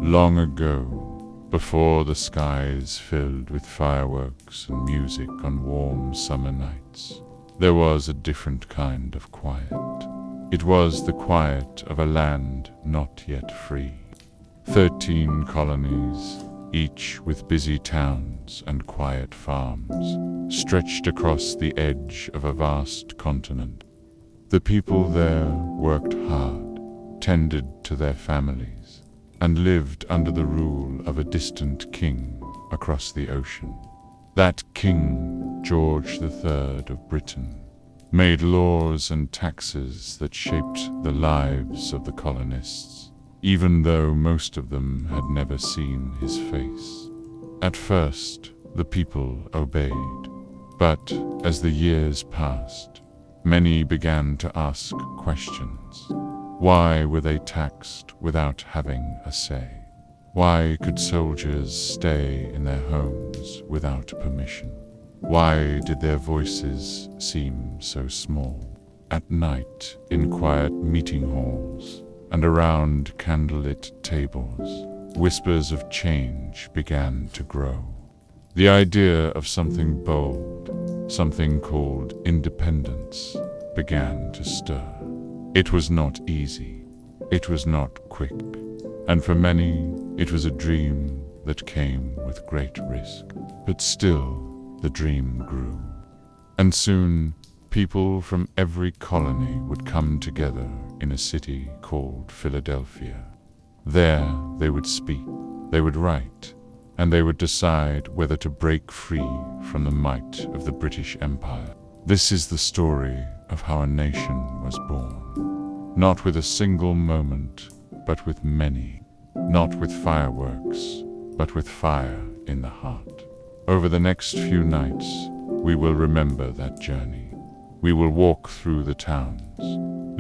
Long ago, before the skies filled with fireworks and music on warm summer nights, there was a different kind of quiet. It was the quiet of a land not yet free. 13 colonies, each with busy towns and quiet farms, stretched across the edge of a vast continent. The people there worked hard, tended to their families, and lived under the rule of a distant king across the ocean. That king, George III of Britain, made laws and taxes that shaped the lives of the colonists, even though most of them had never seen his face. At first, the people obeyed, but as the years passed, many began to ask questions. Why were they taxed without having a say? Why could soldiers stay in their homes without permission? Why did their voices seem so small? At night, in quiet meeting halls and around candlelit tables, whispers of change began to grow. The idea of something bold, something called independence, began to stir. It was not easy, it was not quick, and for many it was a dream that came with great risk. But still, the dream grew, and soon people from every colony would come together in a city called Philadelphia. There they would speak, they would write, and they would decide whether to break free from the might of the British Empire. This is the story of how a nation was born. Not with a single moment, but with many. Not with fireworks, but with fire in the heart. Over the next few nights, we will remember that journey. We will walk through the towns,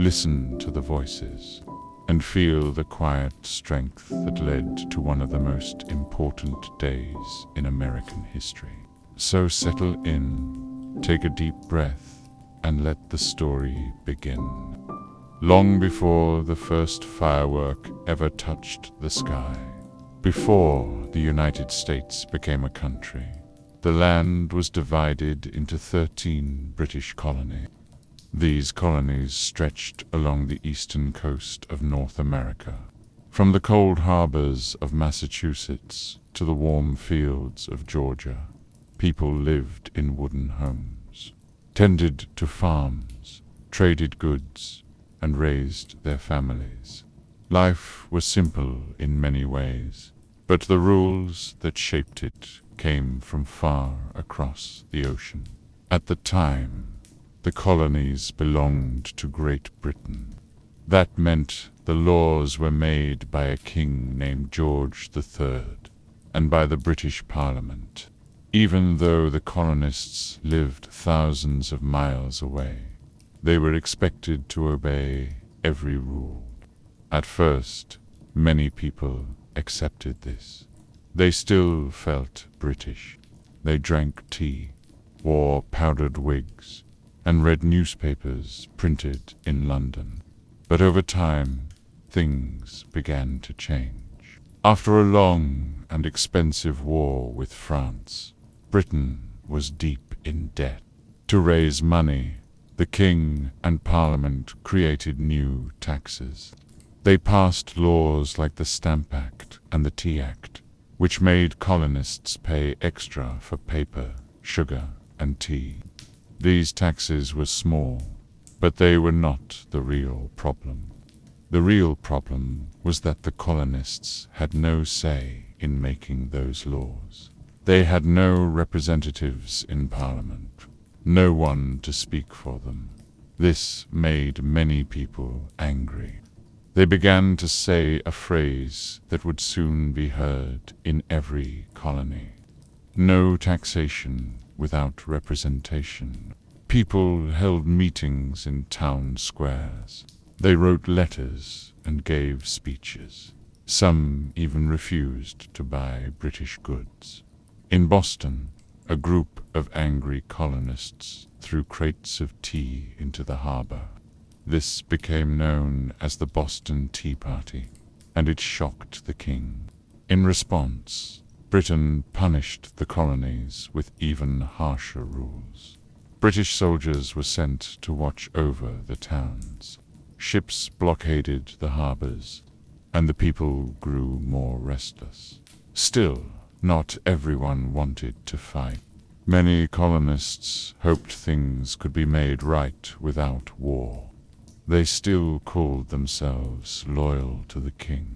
listen to the voices, and feel the quiet strength that led to one of the most important days in American history. So settle in, take a deep breath, and let the story begin. Long before the first firework ever touched the sky, before the United States became a country, the land was divided into 13 British colonies. These colonies stretched along the eastern coast of North America, from the cold harbors of Massachusetts to the warm fields of Georgia. People lived in wooden homes, tended to farms, traded goods, and raised their families. Life was simple in many ways, but the rules that shaped it came from far across the ocean. At the time, the colonies belonged to Great Britain. That meant the laws were made by a king named George III and by the British Parliament, even though the colonists lived thousands of miles away. They were expected to obey every rule. At first, many people accepted this. They still felt British. They drank tea, wore powdered wigs, and read newspapers printed in London. But over time, things began to change. After a long and expensive war with France, Britain was deep in debt. To raise money, the king and Parliament created new taxes. They passed laws like the Stamp Act and the Tea Act, which made colonists pay extra for paper, sugar, and tea. These taxes were small, but they were not the real problem. The real problem was that the colonists had no say in making those laws. They had no representatives in Parliament, no one to speak for them. This made many people angry. They began to say a phrase that would soon be heard in every colony: no taxation without representation. People held meetings in town squares. They wrote letters and gave speeches. Some even refused to buy British goods. In Boston, a group of angry colonists threw crates of tea into the harbor. This became known as the Boston Tea Party, and it shocked the king. In response, Britain punished the colonies with even harsher rules. British soldiers were sent to watch over the towns. Ships blockaded the harbors, and the people grew more restless. Still, not everyone wanted to fight. Many colonists hoped things could be made right without war. They still called themselves loyal to the king.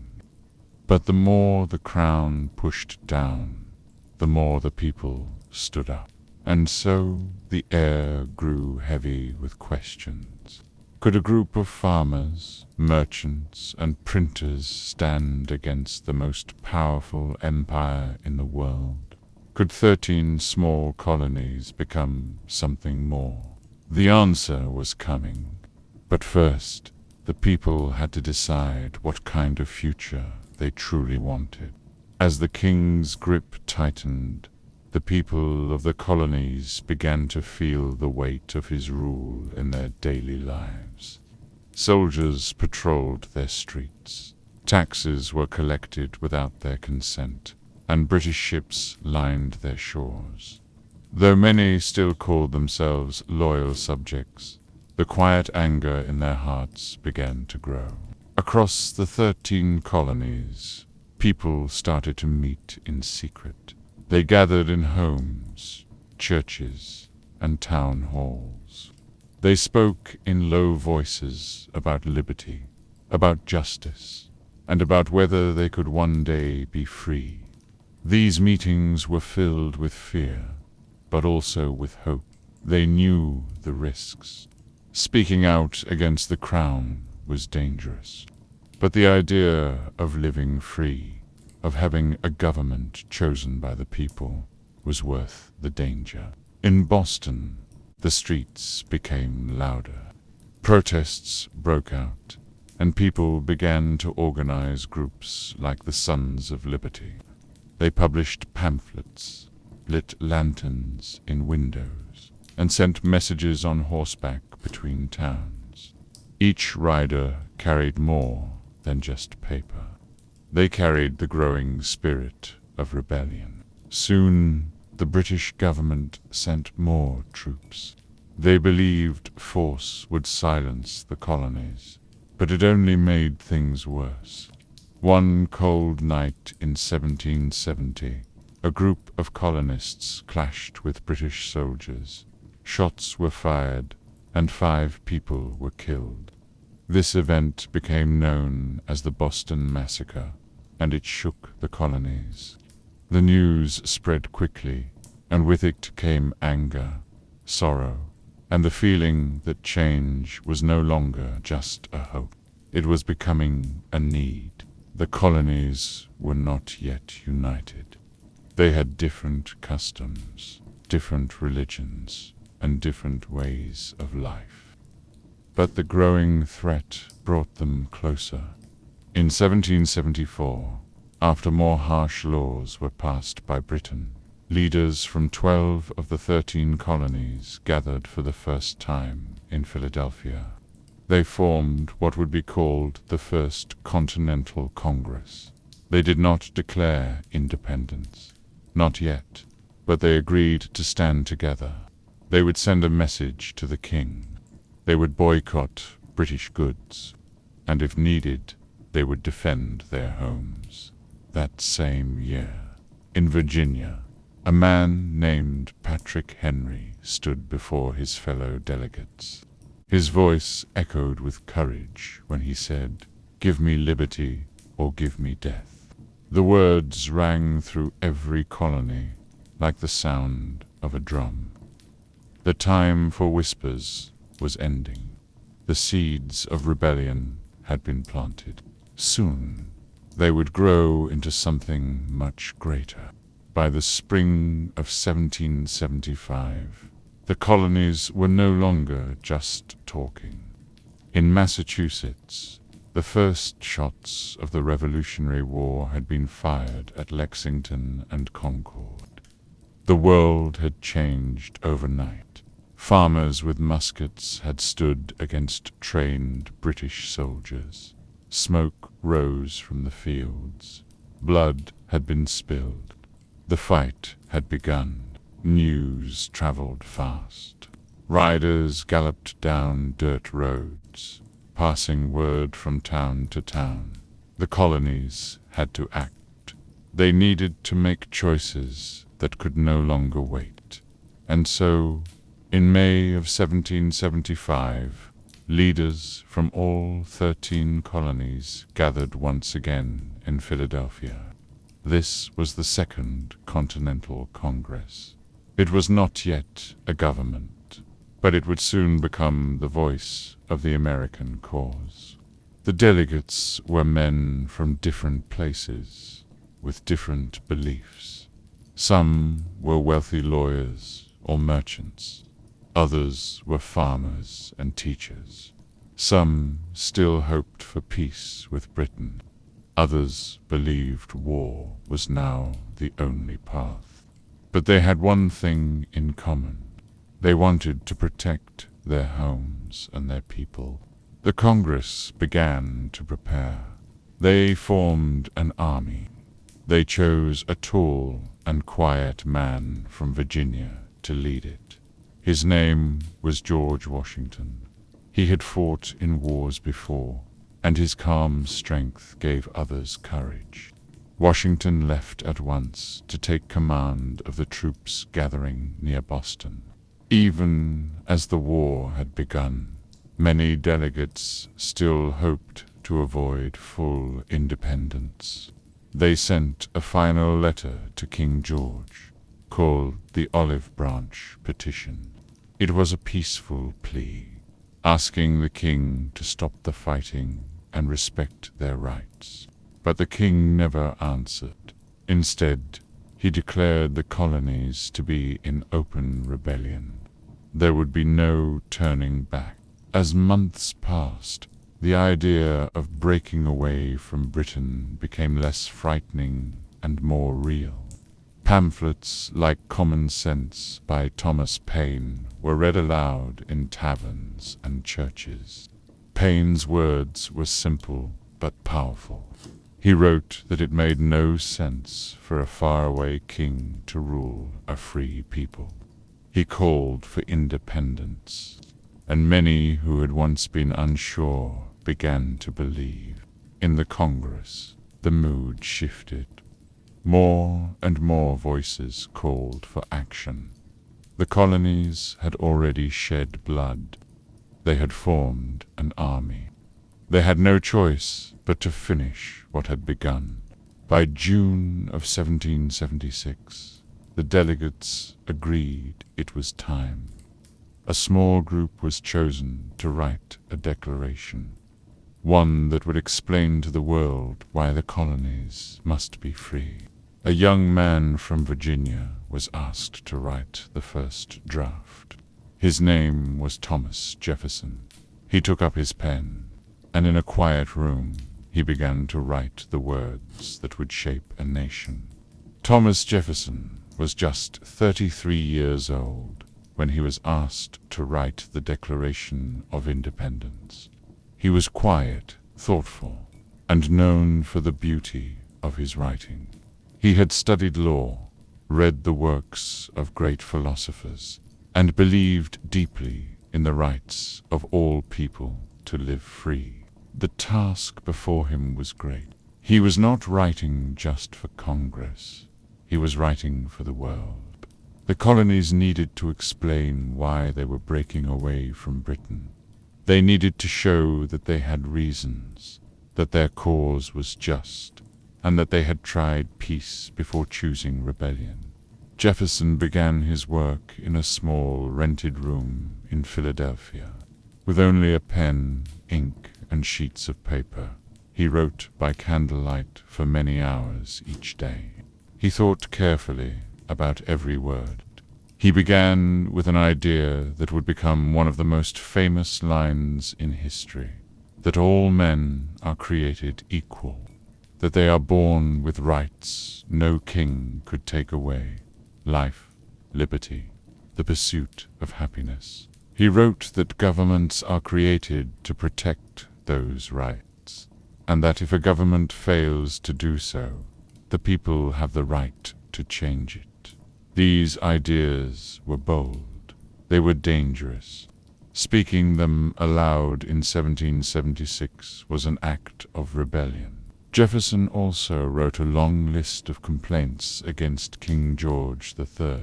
But the more the crown pushed down, the more the people stood up. And so the air grew heavy with questions. Could a group of farmers, merchants, and printers stand against the most powerful empire in the world? Could 13 small colonies become something more? The answer was coming. But first, the people had to decide what kind of future they truly wanted. As the king's grip tightened, the people of the colonies began to feel the weight of his rule in their daily lives. Soldiers patrolled their streets. Taxes were collected without their consent, and British ships lined their shores. Though many still called themselves loyal subjects, the quiet anger in their hearts began to grow. Across the 13 colonies, people started to meet in secret. They gathered in homes, churches, and town halls. They spoke in low voices about liberty, about justice, and about whether they could one day be free. These meetings were filled with fear, but also with hope. They knew the risks. Speaking out against the crown was dangerous. But the idea of living free, of having a government chosen by the people, was worth the danger. In Boston, the streets became louder. Protests broke out, and people began to organize groups like the Sons of Liberty. They published pamphlets, lit lanterns in windows, and sent messages on horseback between towns. Each rider carried more than just paper. They carried the growing spirit of rebellion. Soon, the British government sent more troops. They believed force would silence the colonies, but it only made things worse. One cold night in 1770, a group of colonists clashed with British soldiers. Shots were fired, and 5 people were killed. This event became known as the Boston Massacre, and it shook the colonies. The news spread quickly, and with it came anger, sorrow, and the feeling that change was no longer just a hope. It was becoming a need. The colonies were not yet united. They had different customs, different religions, and different ways of life. But the growing threat brought them closer. In 1774, after more harsh laws were passed by Britain, leaders from 12 of the 13 colonies gathered for the first time in Philadelphia. They formed what would be called the First Continental Congress. They did not declare independence, not yet, but they agreed to stand together. They would send a message to the king. They would boycott British goods, and if needed, they would defend their homes. That same year, in Virginia, a man named Patrick Henry stood before his fellow delegates. His voice echoed with courage when he said, "Give me liberty or give me death." The words rang through every colony like the sound of a drum. The time for whispers was ending. The seeds of rebellion had been planted. Soon, they would grow into something much greater. By the spring of 1775, the colonies were no longer just talking. In Massachusetts, the first shots of the Revolutionary War had been fired at Lexington and Concord. The world had changed overnight. Farmers with muskets had stood against trained British soldiers. Smoke rose from the fields. Blood had been spilled. The fight had begun. News traveled fast. Riders galloped down dirt roads, passing word from town to town. The colonies had to act. They needed to make choices that could no longer wait. And so, in May of 1775, leaders from all 13 colonies gathered once again in Philadelphia. This was the Second Continental Congress. It was not yet a government, but it would soon become the voice of the American cause. The delegates were men from different places, with different beliefs. Some were wealthy lawyers or merchants. Others were farmers and teachers. Some still hoped for peace with Britain. Others believed war was now the only path. But they had one thing in common. They wanted to protect their homes and their people. The Congress began to prepare. They formed an army. They chose a tall and quiet man from Virginia to lead it. His name was George Washington. He had fought in wars before, and his calm strength gave others courage. Washington left at once to take command of the troops gathering near Boston. Even as the war had begun, many delegates still hoped to avoid full independence. They sent a final letter to King George, called the Olive Branch Petition. It was a peaceful plea, asking the king to stop the fighting and respect their rights. But the king never answered. Instead, he declared the colonies to be in open rebellion. There would be no turning back. As months passed, the idea of breaking away from Britain became less frightening and more real. Pamphlets like Common Sense by Thomas Paine were read aloud in taverns and churches. Paine's words were simple but powerful. He wrote that it made no sense for a faraway king to rule a free people. He called for independence, and many who had once been unsure began to believe. In the Congress, the mood shifted. More and more voices called for action. The colonies had already shed blood. They had formed an army. They had no choice but to finish what had begun. By June of 1776, the delegates agreed it was time. A small group was chosen to write a declaration, one that would explain to the world why the colonies must be free. A young man from Virginia was asked to write the first draft. His name was Thomas Jefferson. He took up his pen, and in a quiet room he began to write the words that would shape a nation. Thomas Jefferson was just 33 years old when he was asked to write the Declaration of Independence. He was quiet, thoughtful, and known for the beauty of his writing. He had studied law, read the works of great philosophers, and believed deeply in the rights of all people to live free. The task before him was great. He was not writing just for Congress. He was writing for the world. The colonies needed to explain why they were breaking away from Britain. They needed to show that they had reasons, that their cause was just, and that they had tried peace before choosing rebellion. Jefferson began his work in a small rented room in Philadelphia. With only a pen, ink, and sheets of paper, he wrote by candlelight for many hours each day. He thought carefully about every word. He began with an idea that would become one of the most famous lines in history, that all men are created equal, that they are born with rights no king could take away: life, liberty, the pursuit of happiness. He wrote that governments are created to protect those rights, and that if a government fails to do so, the people have the right to change it. These ideas were bold. They were dangerous. Speaking them aloud in 1776 was an act of rebellion. Jefferson also wrote a long list of complaints against King George III.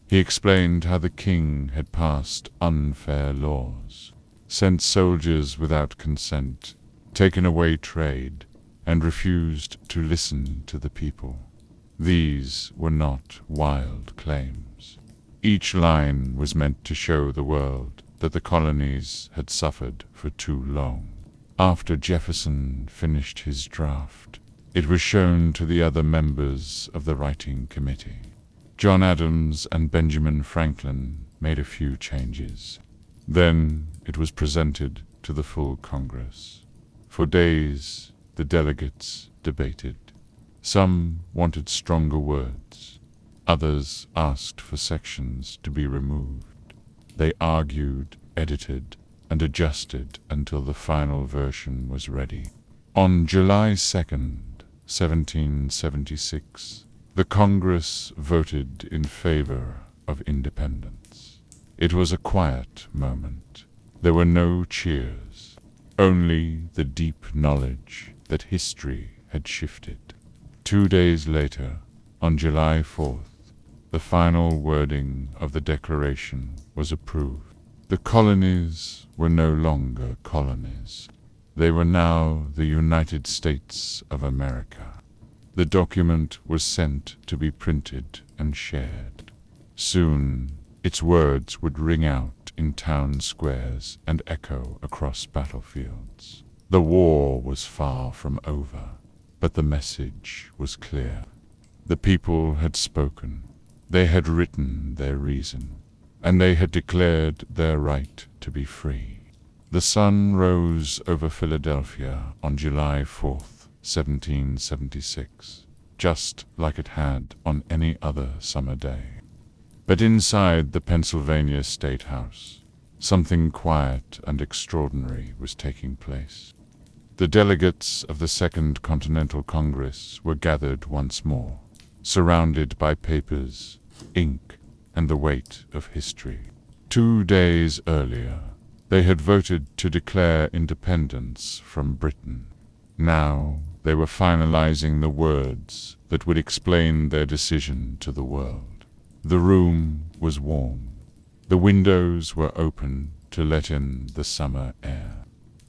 He explained how the king had passed unfair laws, sent soldiers without consent, taken away trade, and refused to listen to the people. These were not wild claims. Each line was meant to show the world that the colonies had suffered for too long. After Jefferson finished his draft, it was shown to the other members of the writing committee. John Adams and Benjamin Franklin made a few changes. Then it was presented to the full Congress. For days, the delegates debated. Some wanted stronger words. Others asked for sections to be removed. They argued, edited, and adjusted until the final version was ready. On July 2nd, 1776, the Congress voted in favor of independence. It was a quiet moment. There were no cheers, only the deep knowledge that history had shifted. 2 days later, on July 4th, the final wording of the Declaration was approved. The colonies were no longer colonies. They were now the United States of America. The document was sent to be printed and shared. Soon, its words would ring out in town squares and echo across battlefields. The war was far from over, but the message was clear. The people had spoken. They had written their reason, and they had declared their right to be free. The sun rose over Philadelphia on July 4th, 1776, just like it had on any other summer day. But inside the Pennsylvania State House, something quiet and extraordinary was taking place. The delegates of the Second Continental Congress were gathered once more, surrounded by papers, ink, and the weight of history. 2 days earlier, they had voted to declare independence from Britain. Now they were finalizing the words that would explain their decision to the world. The room was warm. The windows were open to let in the summer air.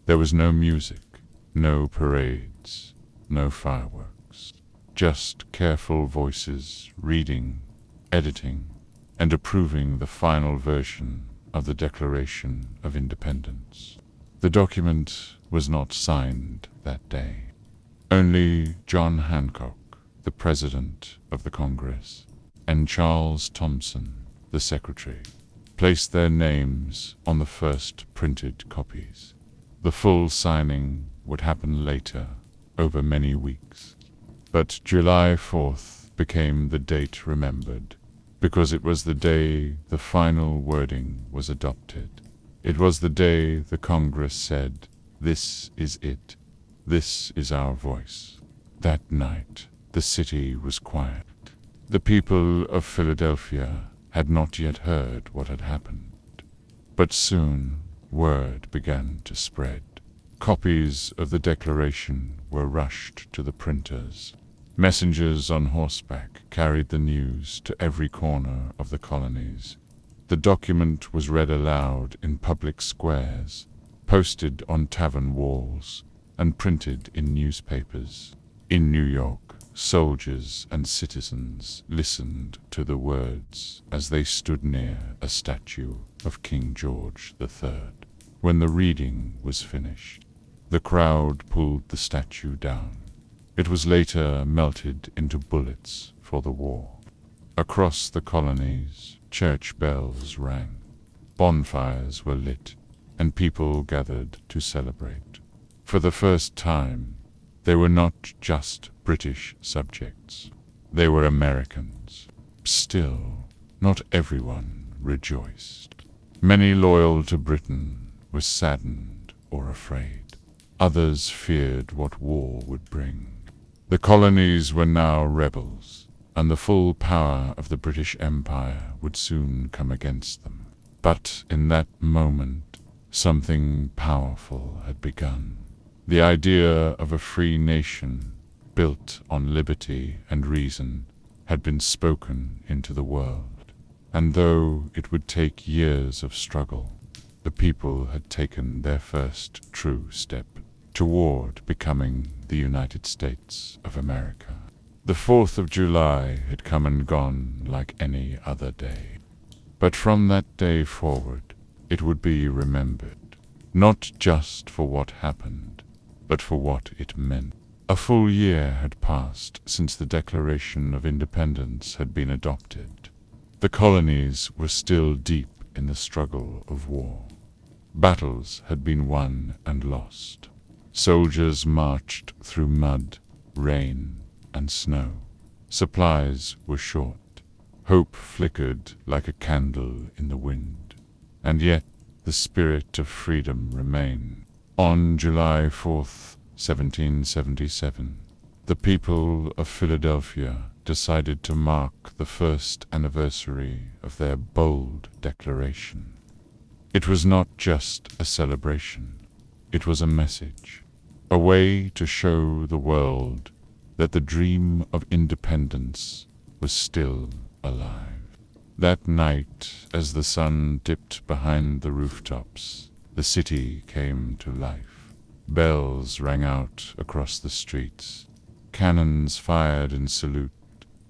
There was no music, no parades, no fireworks. Just careful voices reading, editing, and approving the final version of the Declaration of Independence. The document was not signed that day. Only John Hancock, the President of the Congress, and Charles Thomson, the Secretary, placed their names on the first printed copies. The full signing would happen later, over many weeks. But July 4th became the date remembered, because it was the day the final wording was adopted. It was the day the Congress said, "This is it. This is our voice." That night, the city was quiet. The people of Philadelphia had not yet heard what had happened. But soon, word began to spread. Copies of the Declaration were rushed to the printers. Messengers on horseback carried the news to every corner of the colonies. The document was read aloud in public squares, posted on tavern walls, and printed in newspapers. In New York, soldiers and citizens listened to the words as they stood near a statue of King George III. When the reading was finished, the crowd pulled the statue down. It was later melted into bullets for the war. Across the colonies, church bells rang, bonfires were lit, and people gathered to celebrate. For the first time, they were not just British subjects. They were Americans. Still, not everyone rejoiced. Many loyal to Britain were saddened or afraid. Others feared what war would bring. The colonies were now rebels, and the full power of the British Empire would soon come against them. But in that moment, something powerful had begun. The idea of a free nation, built on liberty and reason, had been spoken into the world. And though it would take years of struggle, the people had taken their first true step toward becoming the United States of America. The 4th of July had come and gone like any other day. But from that day forward, it would be remembered, not just for what happened, but for what it meant. A full year had passed since the Declaration of Independence had been adopted. The colonies were still deep in the struggle of war. Battles had been won and lost. Soldiers marched through mud, rain, and snow. Supplies were short. Hope flickered like a candle in the wind. And yet the spirit of freedom remained. On July 4th, 1777, the people of Philadelphia decided to mark the first anniversary of their bold declaration. It was not just a celebration, it was a message, a way to show the world that the dream of independence was still alive. That night, as the sun dipped behind the rooftops, the city came to life. Bells rang out across the streets. Cannons fired in salute.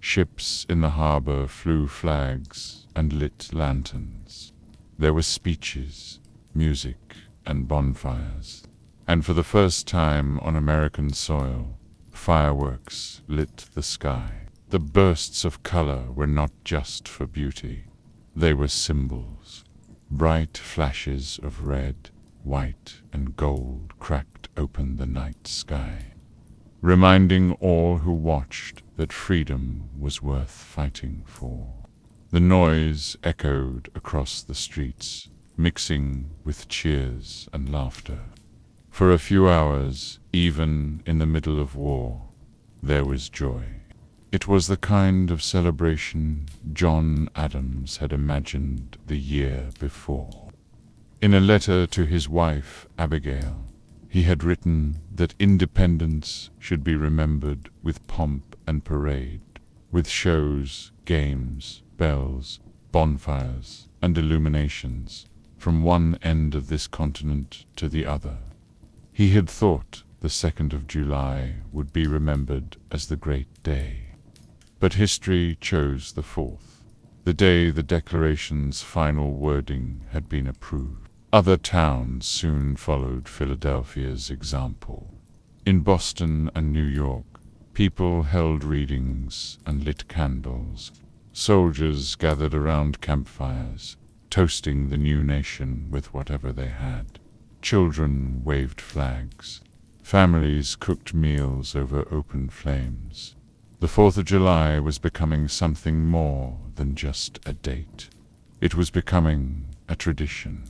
Ships in the harbor flew flags and lit lanterns. There were speeches, music, and bonfires. And for the first time on American soil, fireworks lit the sky. The bursts of color were not just for beauty. They were symbols. Bright flashes of red, white, and gold cracked open the night sky, reminding all who watched that freedom was worth fighting for. The noise echoed across the streets, mixing with cheers and laughter. For a few hours, even in the middle of war, there was joy. It was the kind of celebration John Adams had imagined the year before. In a letter to his wife, Abigail, he had written that independence should be remembered with pomp and parade, with shows, games, bells, bonfires, and illuminations, from one end of this continent to the other. He had thought the 2nd of July would be remembered as the great day. But history chose the 4th, the day the Declaration's final wording had been approved. Other towns soon followed Philadelphia's example. In Boston and New York, people held readings and lit candles. Soldiers gathered around campfires, toasting the new nation with whatever they had. Children waved flags. Families cooked meals over open flames. The 4th of July was becoming something more than just a date. It was becoming a tradition.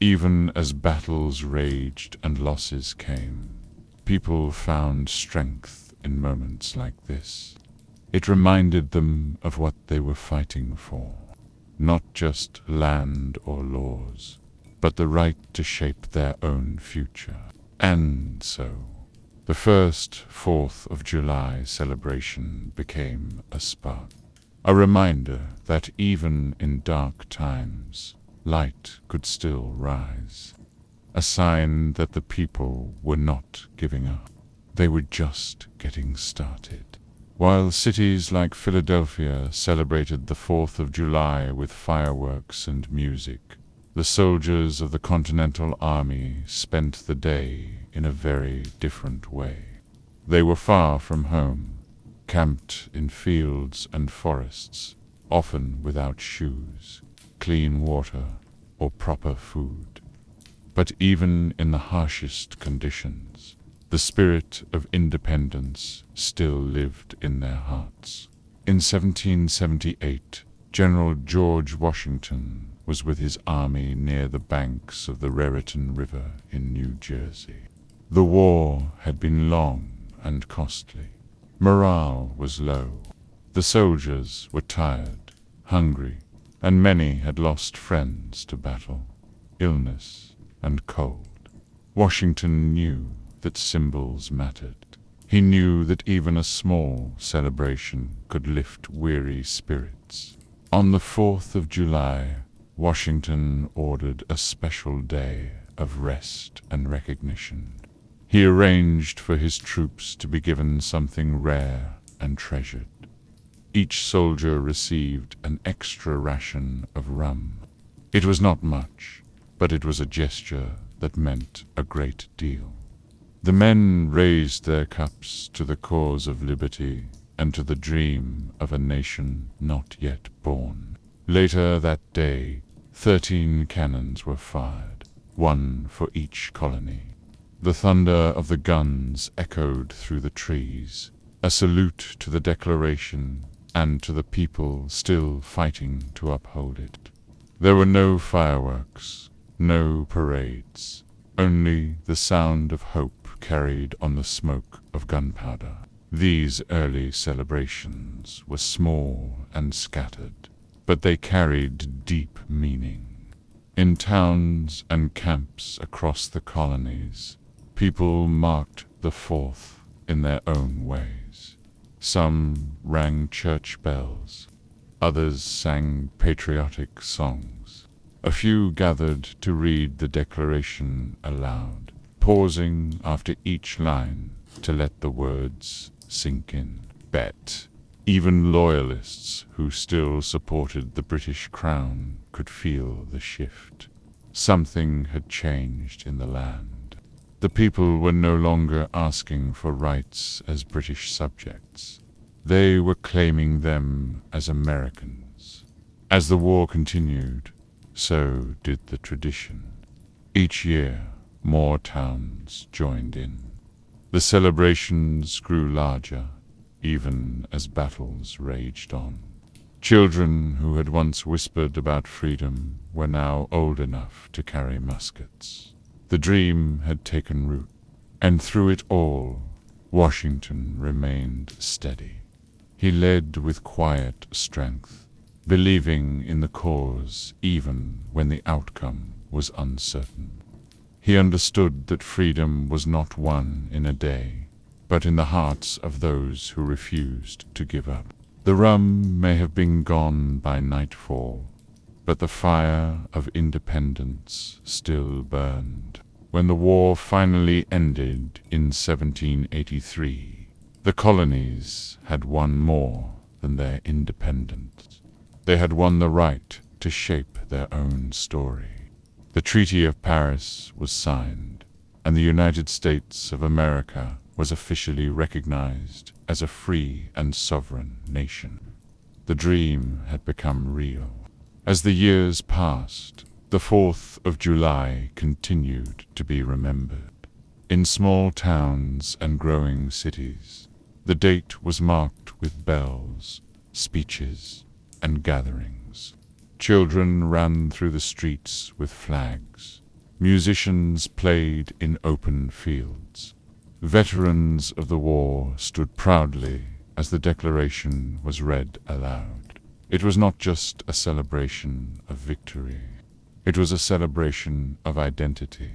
Even as battles raged and losses came, people found strength in moments like this. It reminded them of what they were fighting for, not just land or laws, but the right to shape their own future. And so, the first 4th of July celebration became a spark, a reminder that even in dark times, light could still rise, a sign that the people were not giving up. They were just getting started. While cities like Philadelphia celebrated the 4th of July with fireworks and music, the soldiers of the Continental Army spent the day in a very different way. They were far from home, camped in fields and forests, often without shoes, clean water, or proper food. But even in the harshest conditions, the spirit of independence still lived in their hearts. In 1778, General George Washington was with his army near the banks of the Raritan River in New Jersey. The war had been long and costly. Morale was low. The soldiers were tired, hungry, and many had lost friends to battle, illness, and cold. Washington knew that symbols mattered. He knew that even a small celebration could lift weary spirits. On the 4th of July, Washington ordered a special day of rest and recognition. He arranged for his troops to be given something rare and treasured. Each soldier received an extra ration of rum. It was not much, but it was a gesture that meant a great deal. The men raised their cups to the cause of liberty and to the dream of a nation not yet born. Later that day, 13 cannons were fired, one for each colony. The thunder of the guns echoed through the trees, a salute to the Declaration and to the people still fighting to uphold it. There were no fireworks, no parades, only the sound of hope carried on the smoke of gunpowder. These early celebrations were small and scattered, but they carried deep meaning. In towns and camps across the colonies, people marked the 4th in their own ways. Some rang church bells, others sang patriotic songs. A few gathered to read the Declaration aloud, pausing after each line to let the words sink in. Even loyalists who still supported the British Crown could feel the shift. Something had changed in the land. The people were no longer asking for rights as British subjects. They were claiming them as Americans. As the war continued, so did the tradition. Each year, more towns joined in. The celebrations grew larger, even as battles raged on. Children who had once whispered about freedom were now old enough to carry muskets. The dream had taken root, and through it all, Washington remained steady. He led with quiet strength, believing in the cause even when the outcome was uncertain. He understood that freedom was not won in a day, but in the hearts of those who refused to give up. The rum may have been gone by nightfall, but the fire of independence still burned. When the war finally ended in 1783, the colonies had won more than their independence. They had won the right to shape their own story. The Treaty of Paris was signed, and the United States of America was officially recognized as a free and sovereign nation. The dream had become real. As the years passed, the 4th of July continued to be remembered. In small towns and growing cities, the date was marked with bells, speeches, and gatherings. Children ran through the streets with flags. Musicians played in open fields. Veterans of the war stood proudly as the Declaration was read aloud. It was not just a celebration of victory. It was a celebration of identity.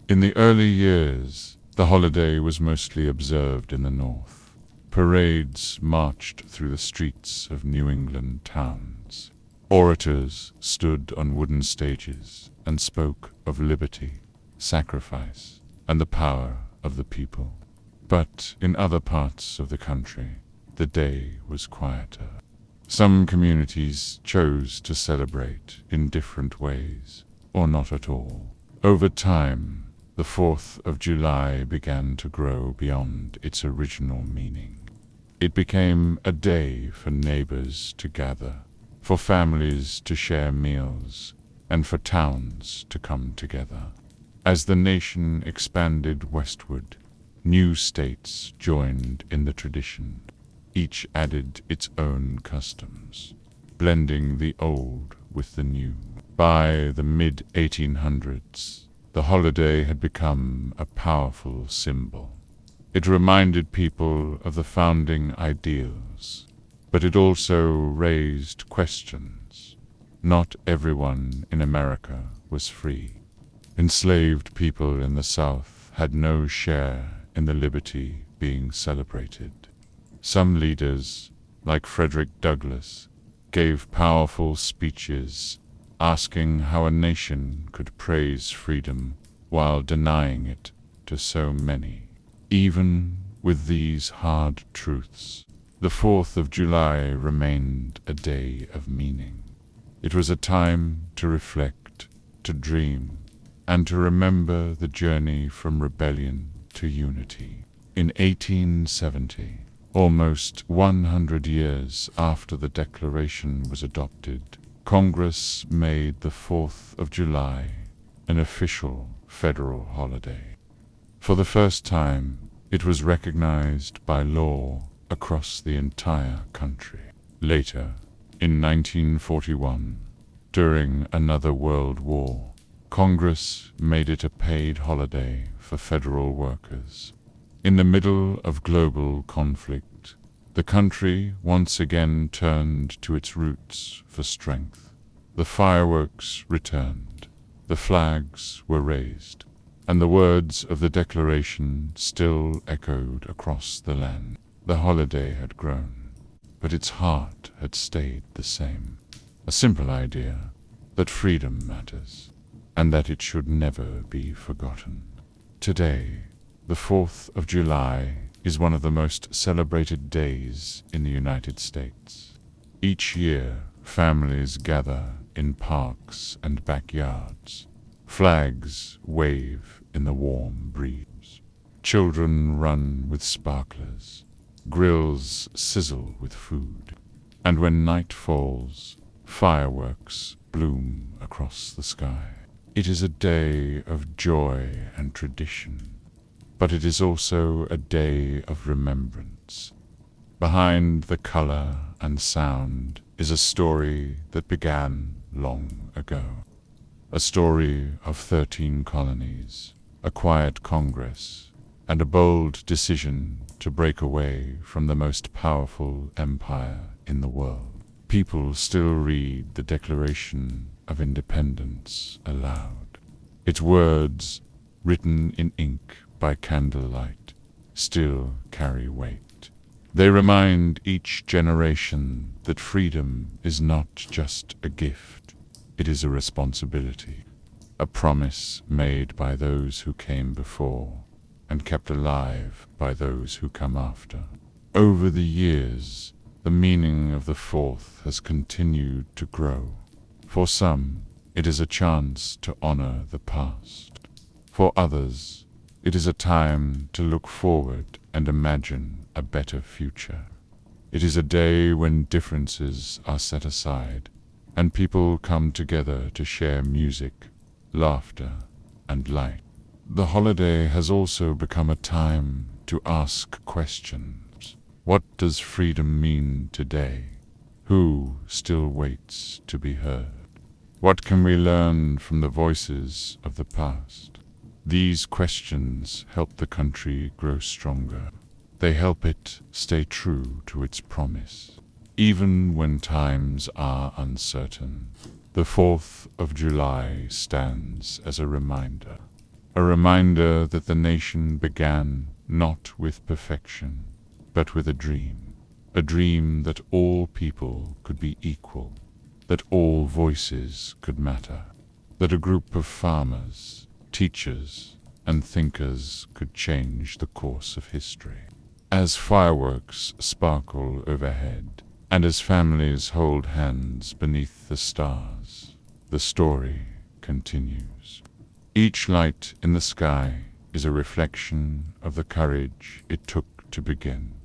In the early years, the holiday was mostly observed in the North. Parades marched through the streets of New England towns. Orators stood on wooden stages and spoke of liberty, sacrifice, and the power of the people. But in other parts of the country, the day was quieter. Some communities chose to celebrate in different ways, or not at all. Over time, the 4th of July began to grow beyond its original meaning. It became a day for neighbors to gather, for families to share meals, and for towns to come together. As the nation expanded westward, new states joined in the tradition. Each added its own customs, blending the old with the new. By the mid-1800s, the holiday had become a powerful symbol. It reminded people of the founding ideals, but it also raised questions. Not everyone in America was free. Enslaved people in the South had no share in the liberty being celebrated. Some leaders, like Frederick Douglass, gave powerful speeches asking how a nation could praise freedom while denying it to so many. Even with these hard truths, the 4th of July remained a day of meaning. It was a time to reflect, to dream, and to remember the journey from rebellion to unity. In 1870, almost 100 years after the Declaration was adopted, Congress made the 4th of July an official federal holiday. For the first time, it was recognized by law across the entire country. Later, in 1941, during another World War, Congress made it a paid holiday for federal workers. In the middle of global conflict, the country once again turned to its roots for strength. The fireworks returned, the flags were raised, and the words of the Declaration still echoed across the land. The holiday had grown, but its heart had stayed the same. A simple idea that freedom matters, and that it should never be forgotten. Today, the 4th of July is one of the most celebrated days in the United States. Each year, families gather in parks and backyards. Flags wave in the warm breeze. Children run with sparklers. Grills sizzle with food. And when night falls, fireworks bloom across the sky. It is a day of joy and tradition, but it is also a day of remembrance. Behind the color and sound is a story that began long ago. A story of 13 colonies, a quiet Congress, and a bold decision to break away from the most powerful empire in the world. People still read the Declaration of Independence aloud. Its words, written in ink by candlelight, still carry weight. They remind each generation that freedom is not just a gift, it is a responsibility, a promise made by those who came before and kept alive by those who come after. Over the years, the meaning of the 4th has continued to grow. For some, it is a chance to honor the past. For others, it is a time to look forward and imagine a better future. It is a day when differences are set aside and people come together to share music, laughter, and light. The holiday has also become a time to ask questions. What does freedom mean today? Who still waits to be heard? What can we learn from the voices of the past? These questions help the country grow stronger. They help it stay true to its promise. Even when times are uncertain, the 4th of July stands as a reminder that the nation began not with perfection, but with a dream that all people could be equal, that all voices could matter, that a group of farmers, teachers, and thinkers could change the course of history. As fireworks sparkle overhead, and as families hold hands beneath the stars, the story continues. Each light in the sky is a reflection of the courage it took to begin.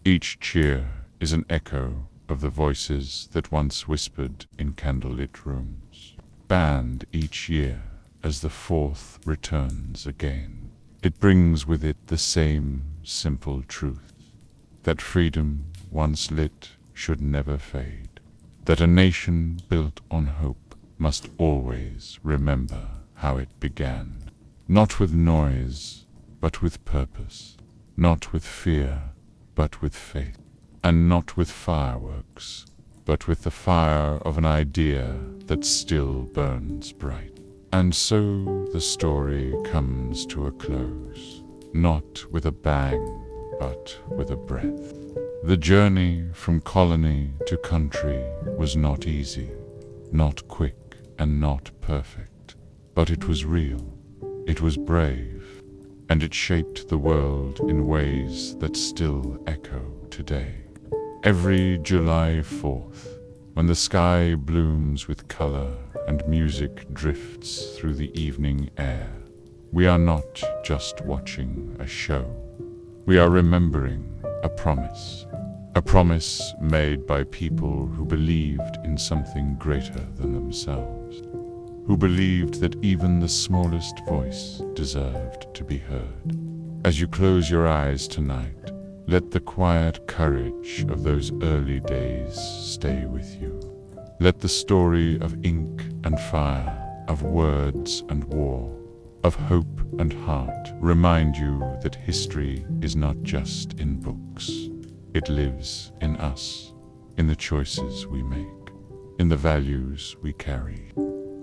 Each cheer is an echo of the voices that once whispered in candlelit rooms. Banned each year as the 4th returns again, it brings with it the same simple truth, that freedom once lit should never fade, that a nation built on hope must always remember how it began, not with noise, but with purpose, not with fear, but with faith, and not with fireworks, but with the fire of an idea that still burns bright. And so the story comes to a close, not with a bang, but with a breath. The journey from colony to country was not easy, not quick, and not perfect, but it was real, it was brave, and it shaped the world in ways that still echo today. Every July 4th, when the sky blooms with color and music drifts through the evening air, we are not just watching a show. We are remembering a promise made by people who believed in something greater than themselves, who believed that even the smallest voice deserved to be heard. As you close your eyes tonight, let the quiet courage of those early days stay with you. Let the story of ink and fire, of words and war, of hope and heart remind you that history is not just in books. It lives in us, in the choices we make, in the values we carry,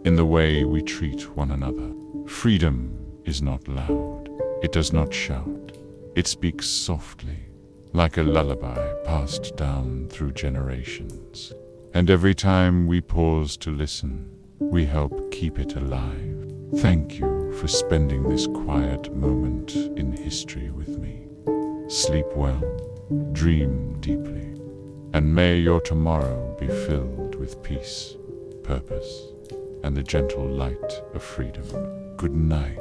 in the way we treat one another. Freedom is not loud. It does not shout. It speaks softly, like a lullaby passed down through generations. And every time we pause to listen, we help keep it alive. Thank you for spending this quiet moment in history with me. Sleep well, dream deeply, and may your tomorrow be filled with peace, purpose, and the gentle light of freedom. Good night.